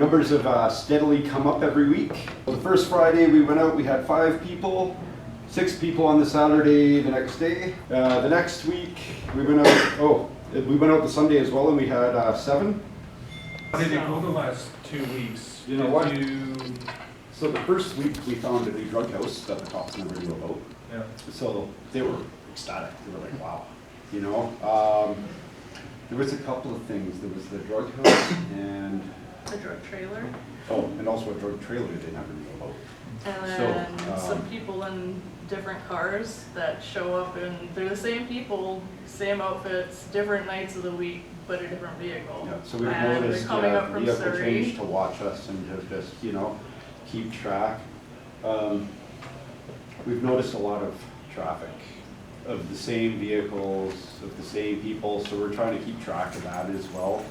numbers have steadily come up every week. The first Friday we went out, we had 5 people, 6 people on the Saturday the next day. The next week we went out, we went out the Sunday as well, and we had 7. How did it go the last 2 weeks? You know what? So the first week we found a new drug house that the cops never knew about. Yeah. So they were ecstatic. They were like, wow. You know, there was a couple of things. There was the drug house and a drug trailer. Oh, and also a drug trailer they never knew about. And then some people in different cars that show up, and they're the same people, same outfits, different nights of the week, but a different vehicle. Yeah, so we've and noticed coming up from vehicle Surrey. change to watch us and to just, you know, keep track. We've noticed a lot of traffic of the same vehicles, of the same people, so we're trying to keep track of that as well.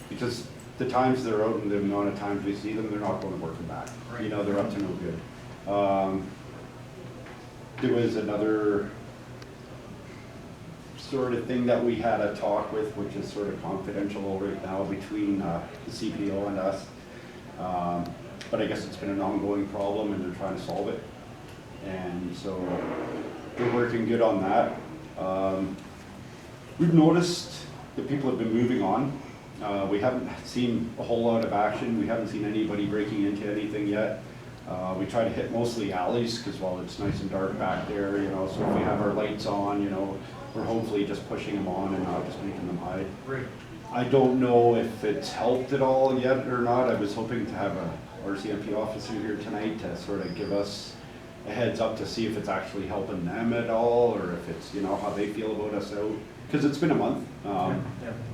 Because the times they're out and the amount of times we see them, they're not going to work them back. Right. You know, they're up to no good. There was another sort of thing that we had a talk with, which is sort of confidential right now between the CPO and us. But I guess it's been an ongoing problem and they're trying to solve it. And so we're working good on that. We've noticed that people have been moving on. We haven't seen a whole lot of action. We haven't seen anybody breaking into anything yet. We try to hit mostly alleys because, well, it's nice and dark back there, you know, so if we have our lights on, you know, we're hopefully just pushing them on and not just making them hide. Right. I don't know if it's helped at all yet or not. I was hoping to have a RCMP officer here tonight to sort of give us a heads up to see if it's actually helping them at all, or if it's, you know, how they feel about us out. Because it's been a month.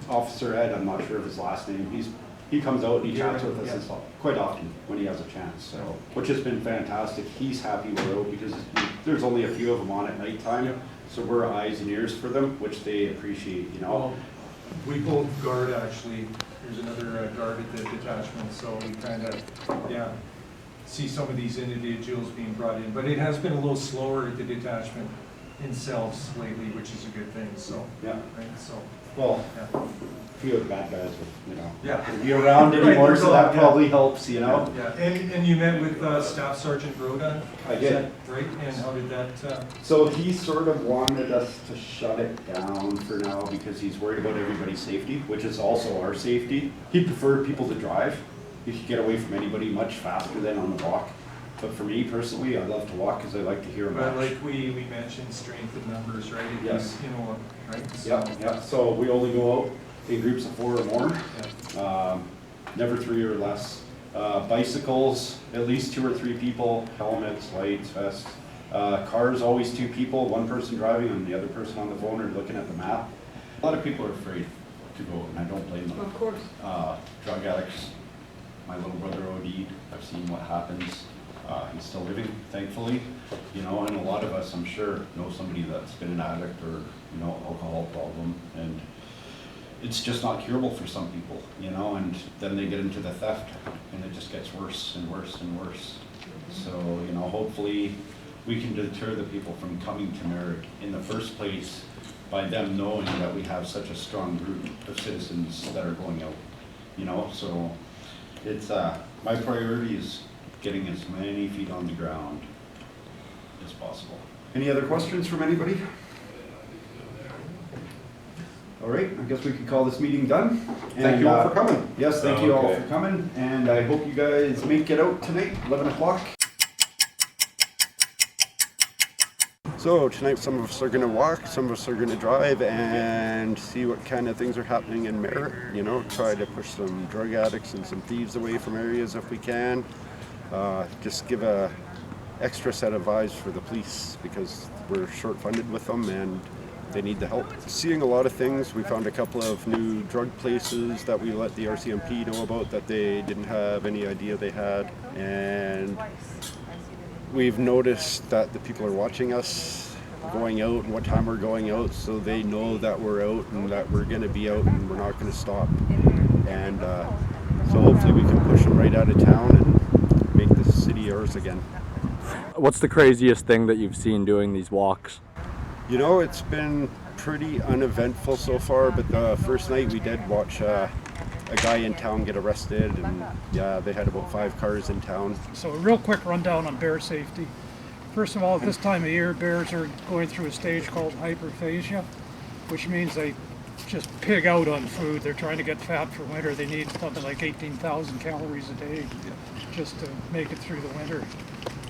Officer Ed, I'm not sure of his last name, he comes out and he chats with us quite often when he has a chance, so, which has been fantastic. He's happy we're out because there's only a few of them on at nighttime, so we're eyes and ears for them, which they appreciate, you know. Well, we both guard actually. There's another guard at the detachment, so we kind of, see some of these individuals being brought in. But it has been a little slower at the detachment themselves lately, which is a good thing, so. Yeah. Right, so. Well, yeah. a few of the bad guys are, you know, Yeah. not gonna be around anymore, Right, so that probably helps, you know. Yeah, and you met with Staff Sergeant Broda? I did. Is that right, and how did that? So he sort of wanted us to shut it down for now because he's worried about everybody's safety, which is also our safety. He preferred people to drive. You could get away from anybody much faster than on the walk. But for me personally, I love to walk because I like to hear But much. like we mentioned strength in numbers, right? If Yes. You know, right? So, Yeah. So we only go out in groups of 4 or more. Yeah. Never 3 or less. Bicycles, at least 2 or 3 people. Helmets, lights, vests. Cars, always 2 people. 1 person driving and the other person on the phone or looking at the map. A lot of people are afraid to go, and I don't blame them. Of course. Drug addicts. My little brother OD'd. I've seen what happens. He's still living, thankfully, you know, and a lot of us, I'm sure, know somebody that's been an addict or, you know, alcohol problem, and it's just not curable for some people, you know, and then they get into the theft, and it just gets worse and worse and worse. So, you know, hopefully we can deter the people from coming to Merritt in the first place by them knowing that we have such a strong group of citizens that are going out, you know, so it's, my priority is getting as many feet on the ground as possible. Any other questions from anybody? All right, I guess we could call this meeting done. Thank you all for coming. Yes, thank you all for coming, and I hope you guys make it out tonight, 11 o'clock. So tonight some of us are gonna walk, some of us are gonna drive and see what kind of things are happening in Merritt, you know, try to push some drug addicts and some thieves away from areas if we can. Just give a extra set of eyes for the police because we're short-funded with them and they need the help. Seeing a lot of things, we found a couple of new drug places that we let the RCMP know about that they didn't have any idea they had, and we've noticed that the people are watching us going out and what time we're going out, so they know that we're out and that we're going to be out and we're not going to stop. And so hopefully we can push them right out of town and make the city ours again. What's the craziest thing that you've seen doing these walks? You know, it's been pretty uneventful so far, but the first night we did watch a a guy in town get arrested, and yeah, they had about 5 cars in town. So a real quick rundown on bear safety. First of all, at this time of year, bears are going through a stage called hyperphagia, which means they just pig out on food. They're trying to get fat for winter. They need something like 18,000 calories a day just to make it through the winter.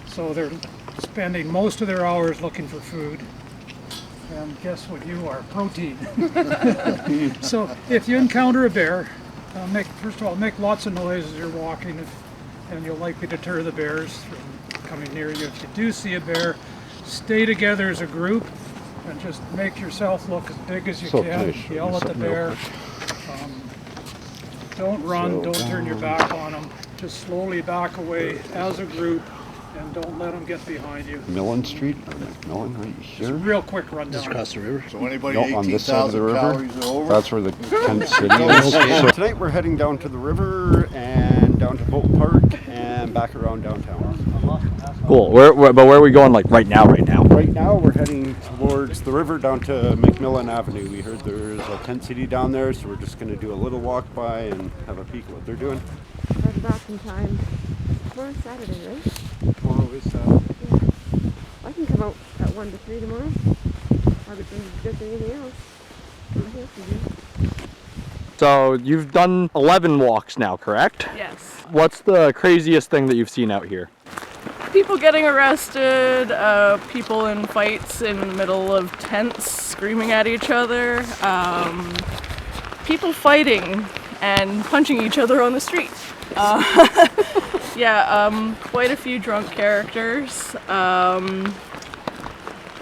So they're spending most of their hours looking for food. And guess what you are? Protein. So if you encounter a bear, first of all, make lots of noise as you're walking, and you'll likely deter the bears from coming near you. If you do see a bear, stay together as a group and just make yourself look as big as you can. Yell at the bear. Don't run, don't turn your back on them. Just slowly back away as a group, and don't let them get behind you. Millen Street, or McMillan, right here? Real quick rundown. Just across the river. So anybody No, on this side of the 18,000 river. calories or over? That's where the tent city is. So tonight we're heading down to the river and down to Boat Park and back around downtown. Cool. But where are we going, like, right now? Right now we're heading towards the river down to McMillan Avenue. We heard there's a tent city down there, so we're just going to do a little walk by and have a peek at what they're doing. We're back in time. Tomorrow's Saturday, right? Tomorrow is Saturday. Yeah. I can come out at 1 to 3 tomorrow. I would just do anything else. Nothing else to do. So you've done 11 walks now, correct? Yes. What's the craziest thing that you've seen out here? People getting arrested, people in fights in the middle of tents screaming at each other, people fighting and punching each other on the street. Quite a few drunk characters.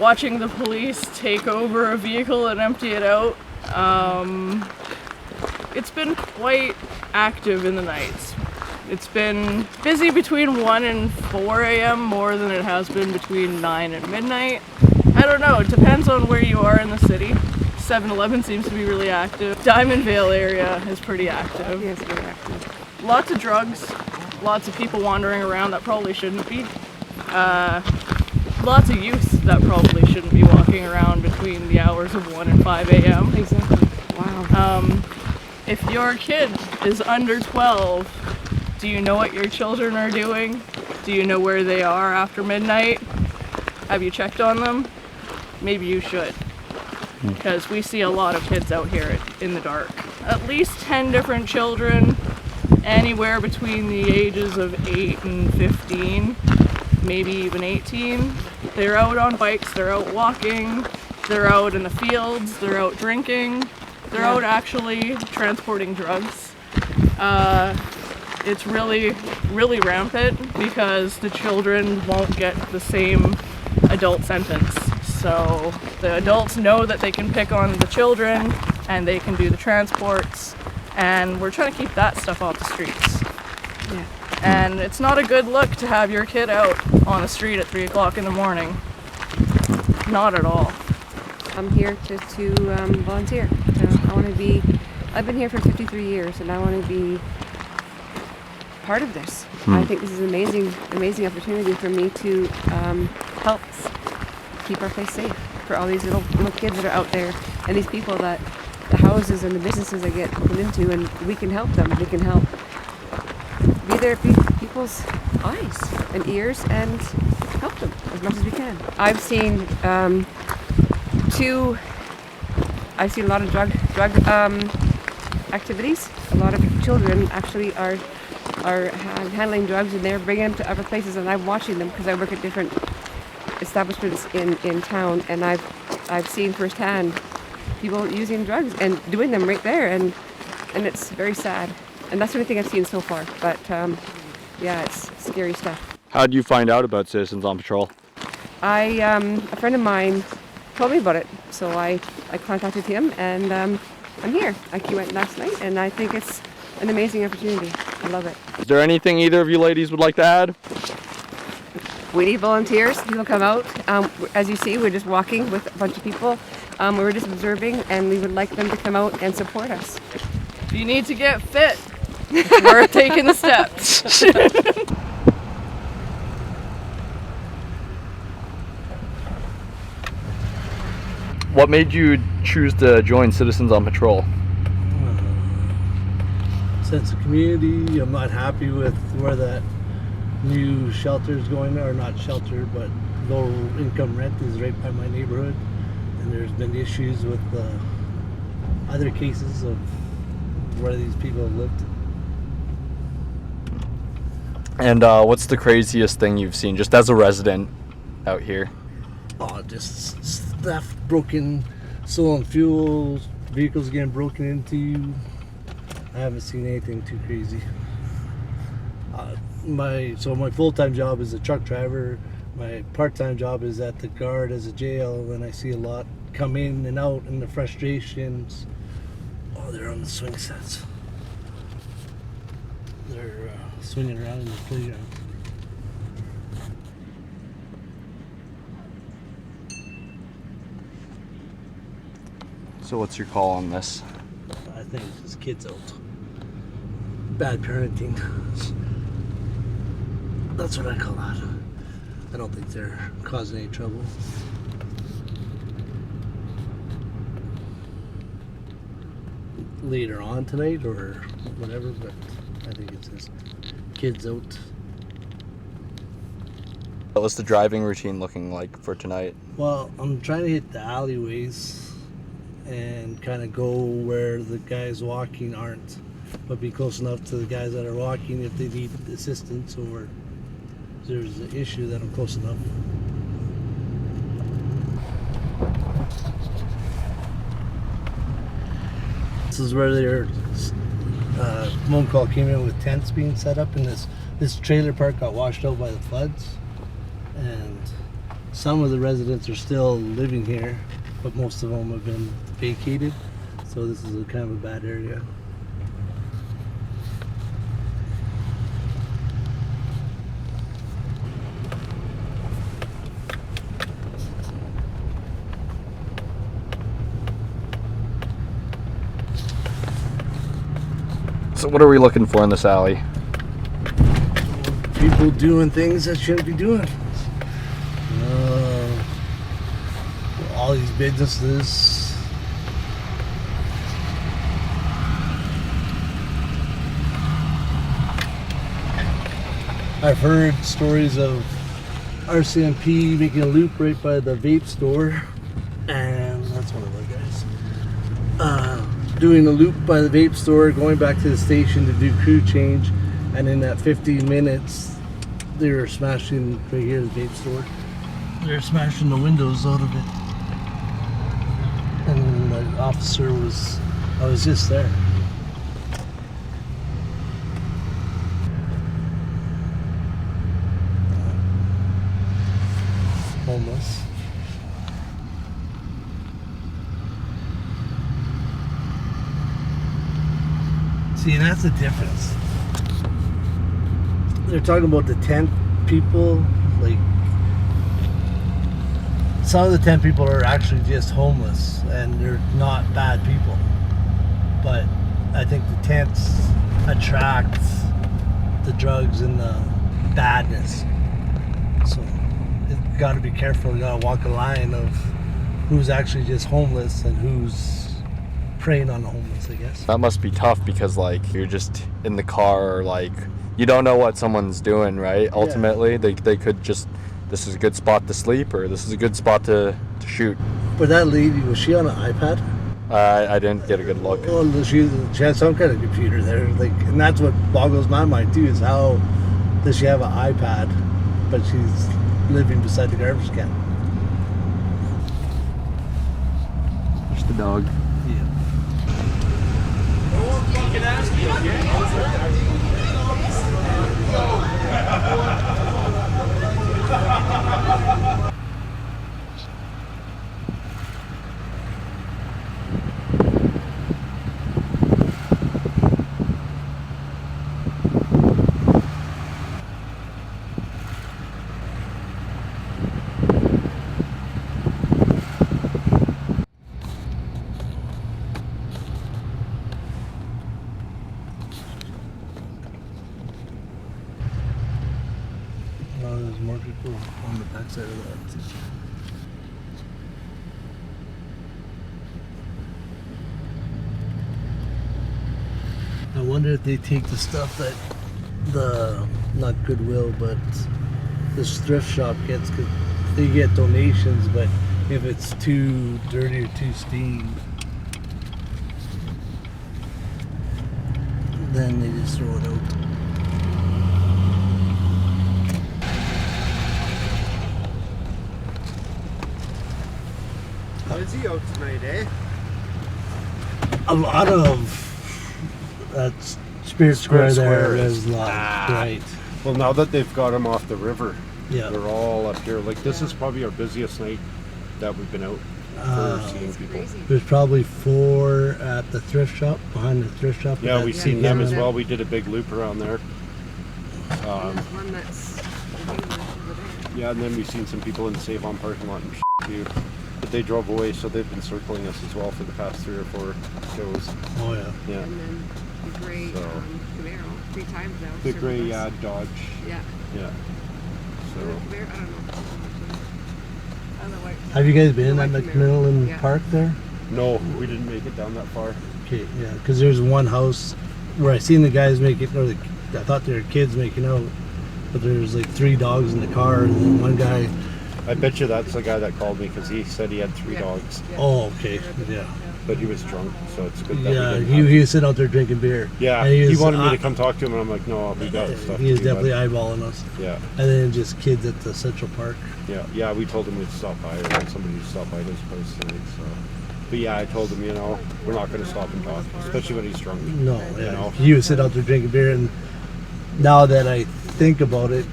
Watching the police take over a vehicle and empty it out. It's been quite active in the nights. It's been busy between 1 and 4 a.m. more than it has been between 9 and midnight. I don't know, it depends on where you are in the city. 7-Eleven seems to be really active. Diamondvale area is pretty active. Yes, very active. Lots of drugs, lots of people wandering around that probably shouldn't be. Lots of youth that probably shouldn't be walking around between the hours of 1 and 5 a.m. Exactly. Wow. If your kid is under 12, do you know what your children are doing? Do you know where they are after midnight? Have you checked on them? Maybe you should. Because we see a lot of kids out here in the dark. At least 10 different children, anywhere between the ages of 8 and 15, maybe even 18. They're out on bikes, they're out walking, they're out in the fields, they're out drinking, they're out actually transporting drugs. It's really, really rampant because the children won't get the same adult sentence. So the adults know that they can pick on the children and they can do the transports, and we're trying to keep that stuff off the streets. Yeah. And it's not a good look to have your kid out on the street at 3 o'clock in the morning. Not at all. I'm here to volunteer. I've been here for 53 years and I want to be part of this. I think this is an amazing opportunity for me to help keep our place safe for all these little kids that are out there, and these people that the houses and the businesses that get put into, and we can help them. We can help be there, be people's eyes and ears, and help them as much as we can. I've seen a lot of drug activities. A lot of children actually are handling drugs, and they're bringing them to other places, and I'm watching them because I work at different establishments in town, and I've seen firsthand people using drugs and doing them right there, and it's very sad. And that's the only thing I've seen so far. But it's scary stuff. How did you find out about Citizens on Patrol? A friend of mine told me about it, so I contacted him, and I'm here. I went last night, and I think it's an amazing opportunity. I love it. Is there anything either of you ladies would like to add? We need volunteers. People come out. As you see, we're just walking with a bunch of people. We're just observing, and we would like them to come out and support us. If you need to get fit, it's worth taking the steps. What made you choose to join Citizens on Patrol? sense of community. I'm not happy with where that new shelter is going, or not shelter, but low income rent is right by my neighborhood. And there's been issues with other cases of where these people have lived. And what's the craziest thing you've seen just as a resident out here? Oh, just stuff broken, stolen fuel, vehicles getting broken into. I haven't seen anything too crazy. My full-time job is a truck driver. My part-time job is at the guard as a jail, and I see a lot come in and out, and the frustrations. Oh, they're on the swing sets. They're swinging around in the playground. So what's your call on this? I think it's just kids out. Bad parenting. That's what I call that. I don't think they're causing any trouble. Later on tonight or whatever, but I think it's just kids out. What's the driving routine looking like for tonight? Well, I'm trying to hit the alleyways and kind of go where the guys walking aren't, but be close enough to the guys that are walking if they need assistance or there's an issue that I'm close enough. This is where their phone call came in with tents being set up, and this trailer park got washed out by the floods, and some of the residents are still living here, but most of them have been vacated, so this is a kind of a bad area. So what are we looking for in this alley? People doing things that shouldn't be doing. All these businesses. I've heard stories of RCMP making a loop right by the vape store, and that's one of our guys. Doing a loop by the vape store, going back to the station to do crew change, and in that 15 minutes, they were smashing right here, the vape store. They're smashing the windows out of it. And the officer I was just there. Homeless. See, and that's the difference. They're talking about the tent people, like some of the tent people are actually just homeless and they're not bad people. But I think the tents attract the drugs and the badness. So you gotta be careful, you gotta walk a line of who's actually just homeless and who's preying on the homeless, I guess. That must be tough because like you're just in the car, or like you don't know what someone's doing, right? Ultimately, they could just, this is a good spot to sleep, or this is a good spot to shoot. But that lady, was she on an iPad? I didn't get a good look. Well, she had some kind of computer there, like, and that's what boggles my mind too, is how does she have an iPad, but she's living beside the garbage can? There's the dog. Yeah. There's more people on the backside of that. wonder if they take the stuff that the, not Goodwill, but this thrift shop gets, 'cause they get donations, but if it's too dirty or too steamed, then they just throw it out. Busy out tonight, eh? A lot of that's Spirit Square there is not right. Well, now that they've got them off the river, Yeah. they're all up here. Like, this is probably our busiest night that we've been out for seeing people. There's probably 4 at the thrift shop, behind the thrift shop. Yeah, we've seen them as Yeah. well. We did a big loop around there. There's one that's over there. Yeah, and then we've seen some people in the Save-On parking lot and too. But they drove away, so they've been circling us as well for the past 3 or 4 shows. Oh yeah. Yeah. And then the gray So- Camaro 3 times now. The served gray us. Dodge. Yeah. Yeah. The So, Camaro, I don't know. I don't know what. Have you guys been in White that Camaro. McMillan Yeah. Park there? no, we didn't make it down that far. Okay, yeah, because there's one house where I seen the guys making, or I thought they were kids making out, but there's like 3 dogs in the car, and then one guy. I bet you that's the guy that called me because he said he had 3 Yeah. dogs, Yeah. Oh, okay, yeah, but he was drunk, so it's good that yeah. we didn't He have- was sitting out there drinking beer. Yeah, and he was, wanted me to come talk to him, and I'm like, no, we got stuff He to is do, definitely bud. eyeballing us, Yeah, and then just kids at the Central Park. yeah. We told him we'd stop by, or want somebody to stop by this place tonight. So, but yeah, I told him, we're not going to stop and talk, especially when he's drunk. No, yeah. know? He was sitting out there drinking beer, and now that I think about it,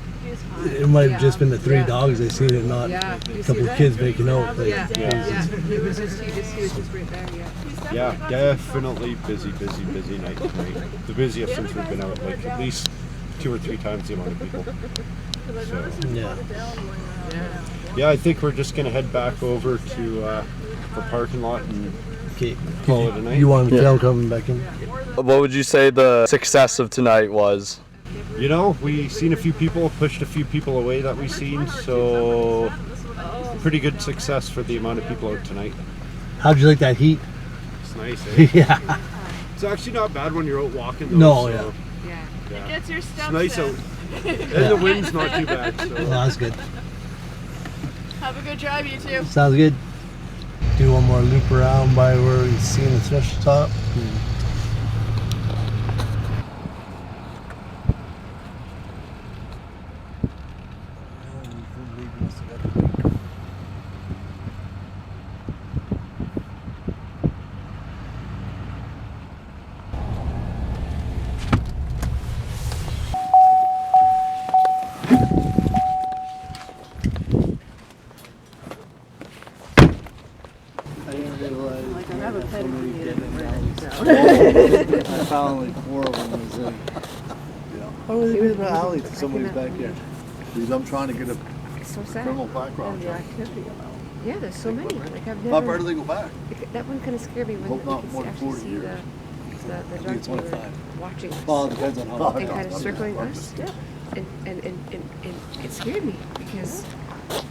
it might have just been the 3 dogs they seen, and not Yeah. a couple of kids making out. Like, Yeah. Yeah. Yeah. He was just right there. Yeah. Yeah, definitely busy night tonight. The busiest since we've been out, like at least 2 or 3 times the amount of people. So, yeah. yeah, I think we're just gonna head back over to the parking lot and Okay. call it a night. You want to film coming back in? What would you say the success of tonight was? We seen a few people, pushed a few people away that we seen, so pretty good success for the amount of people out tonight. How'd you like that heat? It's nice, eh? Yeah. It's actually not bad when you're out walking though. No, so, Yeah. yeah. Gets your It's steps nice in. out. And the wind's not too bad, Well, so. that's good. Have a good drive, you two. Sounds good. Do one more loop around by where we've seen the thrift shop. I didn't realize. Like I haven't played I found like 4 of them. Was like, Why would they be in the alley to somebody's backyard? Because I'm trying to get a It's so sad. criminal background check. Yeah, there's so many. Like I've How far never. do they go back? That one kind of scared me when Hope not you more could than actually 40 see years. the think drugs it's were 25. watching us. well, it depends on how. And kind of circling us. And it scared me because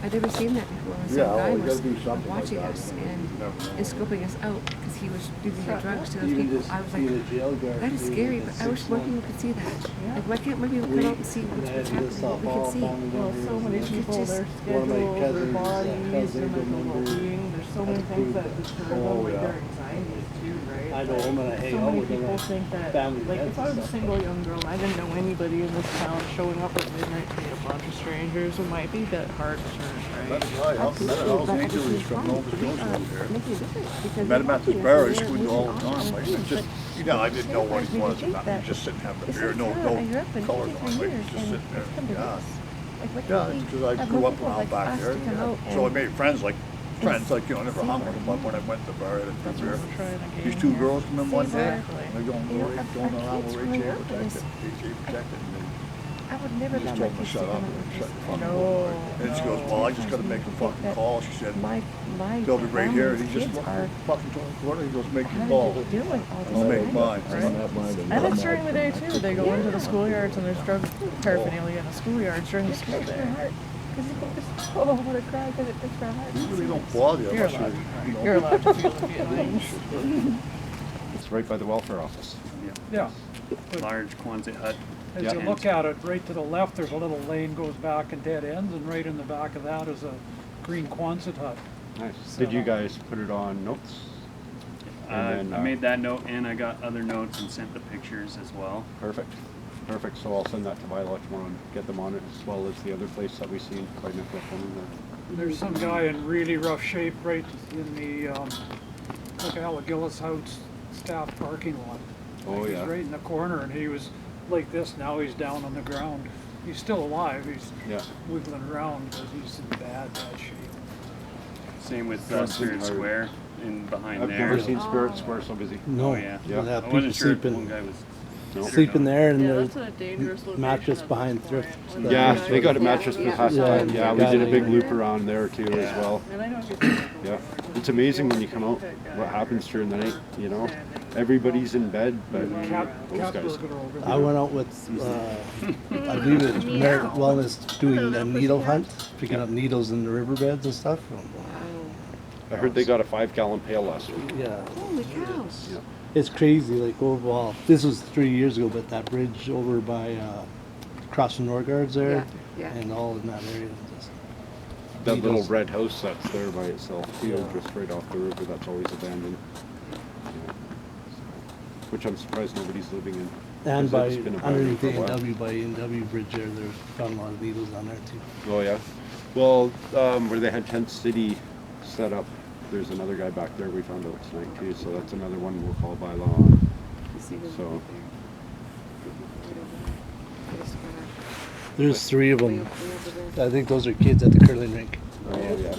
I'd never seen that before. Some Yeah, guy well, you was gotta do something like watching that. us You and never know. scoping us out because he was using the drugs to those Even people. just I was being like, a jail guard. that is being scary, a but I wish more 6-month people could see that. Like, why can't more people come out and see and I what's had to happening? stop We all can see. family Well, members so many and people, just- their one of my schedule, their cousins, bodies, cousin, their mental member, well-being. There's so many things that disturb them, Oh, like yeah. their anxieties too, right? I know them and I hang So out many with them. people think that, family like, events if I was and a stuff. single young girl and I didn't know anybody in this town, showing up at midnight to meet a bunch of strangers, it might be a bit hard to turn, right? That's right. I've met Absolutely, Hells but I Angels just from think Nova Scotia we out are here. making a difference because Met him we're at the helping us barrage and we're window all the moving time. on Like, things, just, but I didn't know what he sometimes was. we think Nothing. that He just sitting having a this beer. is No, how I grew no up in color 53 on. Like, years, just and sitting there. it's come to Yeah. this. Like, what Yeah, do you because I have grew more up people around like back us there. to come out So I and- made friends, like you know, I never hung with them, but when I went to the bar, I had a That's beer. what we're trying to gain These 2 here. girls come in one day. Exactly. They're going, You know, going our around kids with growing HA up in this- protected. HA protected. And I would never they let just my told me to kids shut to up come and out with shut this. the fuck No, up. And she goes, well, I just got to make a fucking call. She said, My they'll be right here. And he kids just are fucking told the quarter. He goes, make your having call. to do it all the I'll make time. mine. And it's during the day too. They go into the schoolyards and there's drug paraphernalia in the schoolyards during the school day. Because it just, oh, I want to cry because it breaks my heart. They really don't bother you You're unless allowed. you know. You're allowed to feel the feelings. It's right by the welfare office. Yeah. large Quonset hut. As Yeah. you look at it, right to the left, there's a little lane goes back and dead ends, and right in the back of that is a green Quonset hut. Nice. Did you guys put it on notes? And then, I made that note, and I got other notes and sent the pictures as well. Perfect. Perfect. So I'll send that to Violet tomorrow and get them on it, as well as the other place that we seen by Nicholas. There's some guy in really rough shape right in the like Alec Gillis House staff parking lot. Oh, He's yeah. right in the corner, and he was like this. Now he's down on the ground. He's still alive. He's Yeah. wiggling around, but he's in bad shape. Same with That's Spirit hard. Square in behind I've there. never seen Spirit Square so busy. No, Oh yeah. Yeah. yeah, I people wasn't sure if one sleeping, guy was sleeping there, and Yeah, there's that's a dangerous location. mattress at behind this point. thrift. When the Yeah, guy they got a was- mattress Yeah. this past Yeah. time. Yeah, we Yeah. did a big loop around there too as well. And I know he's Yeah, it's amazing when you come out what happens during the night. You know, everybody's in bed, but Cat those guys. burglar over I there. went out with, I believe it's Merritt Wellness doing a needle hunt, picking up needles in the riverbeds and stuff. I heard they got a 5-gallon pail last week. Yeah, Holy cows. it's crazy. Like, well, this was 3 years ago, but that bridge over by across from Norgard's there, Yeah, yeah. and all in that area. Just That little needles. red house that's there by itself, too, Yeah. just right off the river. That's always abandoned. Yeah. Which I'm surprised nobody's living in. And 'cause by it's been abandoned underneath for a the while. A&W, by A&W Bridge there, there's found a lot of needles on there too. Oh yeah. Well, where they had Tent City set up, there's another guy back there we found out tonight too. So that's another one we'll call by law on. You see them So- right there. They just gotta There's 3 of way them. up- way over there. I think those are kids at the curling rink. Oh yeah.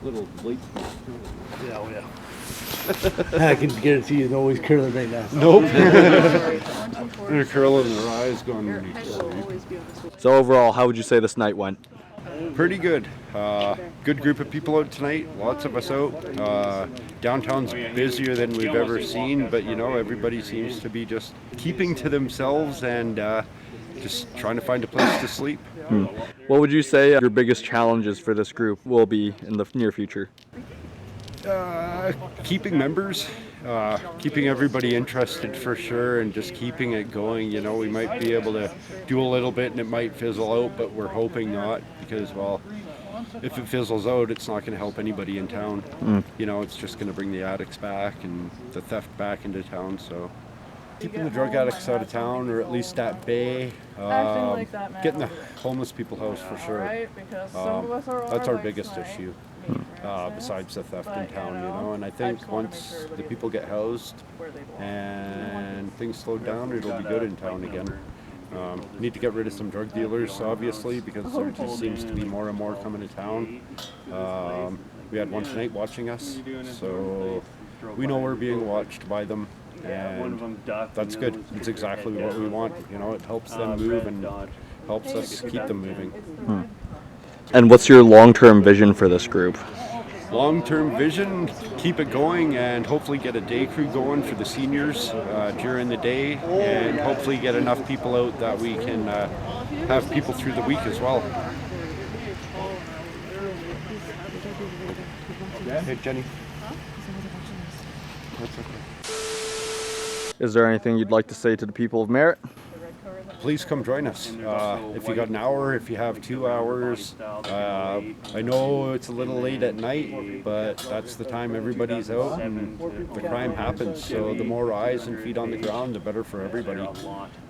Little late. Yeah, oh yeah. I can guarantee you nobody's curling right now. Nope. They're They're curling their eyes, going. Your head will always be on this way. So overall, how would you say this night went? Pretty good. Good group of people out tonight. Lots of us out. Downtown's busier than we've ever seen, but you know, everybody seems to be just keeping to themselves and just trying to find a place to sleep. What would you say your biggest challenges for this group will be in the near future? Keeping members, keeping everybody interested for sure, and just keeping it going. You know, we might be able to do a little bit and it might fizzle out, but we're hoping not, because, well, if it fizzles out, it's not going to help anybody in town. You know, it's just going to bring the addicts back and the theft back into town. So keeping the drug addicts out of town, or at least at bay. Acting like that man Getting the over there. homeless people housed for sure. Right? Because some of us are on That's our bikes biggest tonight, issue. me, for instance. Besides the theft in But, town, you know, and I I think just wanna make once sure the everybody people get housed where they belong. and things slow down, it'll be good in town again. Need to get rid of some drug dealers, obviously, because there just seems to be more and more coming to town. We had one tonight watching us, so we know we're being watched by them, one of and them ducked. that's and the other good. one It's took her exactly head what we down. want. You know, it helps them move and helps us keep them moving. And what's your long-term vision for this group? Long-term vision, keep it going and hopefully get a day crew going for the seniors during the day, and hopefully get enough people out that we can have people through the week as well. Hey, Jenny. Is there anything you'd like to say to the people of Merritt? Please come join us. If you got an hour, if you have 2 hours. I know it's a little late at night, but that's the time everybody's out and the crime happens. So the more eyes and feet on the ground, the better for everybody.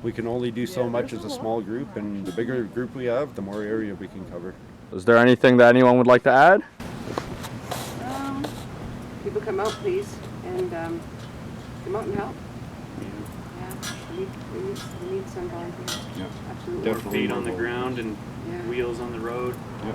We can only do so much as a small group, and the bigger group we have, the more area we can cover. Is there anything that anyone would like to add? People come out, please, and come out and help. Yeah, we need some volunteers. Yeah. Absolutely. Definitely. Feet on the ground and Yeah. wheels on the road. Yeah.